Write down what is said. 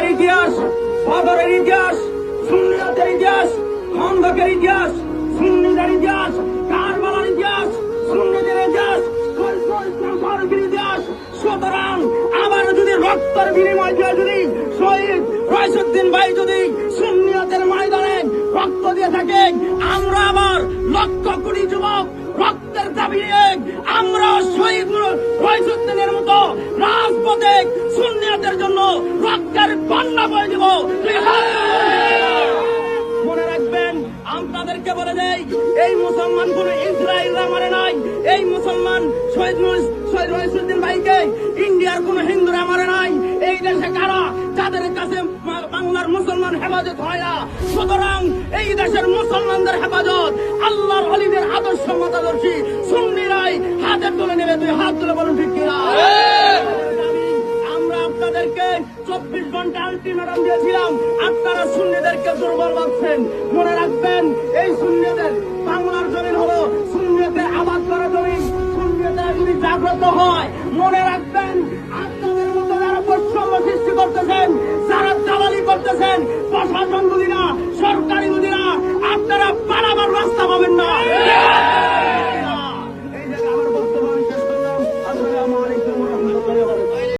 শহীদের ইতিহাস, বদরের ইতিহাস, সুন্নিয়তের ইতিহাস, খন্দকের ইতিহাস, সুন্নিদের ইতিহাস, কারবালার ইতিহাস, সুন্নিদের ইতিহাস, ফারুকের ইতিহাস। সুতরাং আবার যদি রক্তের বিনিময় দিয়ে যদি শহীদ রইসুদ্দিন ভাই যদি সুন্নিয়তের ময়দানে রক্ত দিয়ে থাকে, আমরা আবার লক্ষ কোটি যুবক রক্তের দাবি নিয়ে আমরা শহীদ রইসুদ্দিনের মতো রাজপথে সুন্নিয়তের জন্য রক্তের বন্যা বয়ে দেব। মনে রাখবেন, আপনাদেরকে বলে দেই, এই মুসলমান কোন ইসরায়েলরা মারে নাই। এই মুসলমান শহীদ রইসুদ্দিন ভাইকে ইন্ডিয়ার কোন হিন্দুরা মারে নাই। এই দেশে কারা যাদের কাছে বাংলার মুসলমান হেফাজত হয় না। সুতরাং এই দেশের মুসলমানদের হেফাজত আল্লাহর ওলিদের আদর্শ মতাদর্শী সুন্নিরাই হাতে তুলে নেবে। তুই হাত তুলে বলুন ঠিক কিনা? আমরা আপনাদেরকে 24 ঘন্টা আলটিমেটাম দিয়েছিলাম, আপনারা সুন্নিদেরকে দুর্বল ভাবছেন। মনে রাখবেন, এই সুন্নিদের বাংলার জমিন হলো সুন্নিদের আবাদ করা জমিন। সুন্নিদের যদি জাগ্রত হয়, মনে রাখবেন আপনাদের মতো যারা বৈষম্য সৃষ্টি করতেছেন, যারা দালালি করতেছেন, প্রশাসন বুঝি না, সরকারি বুঝি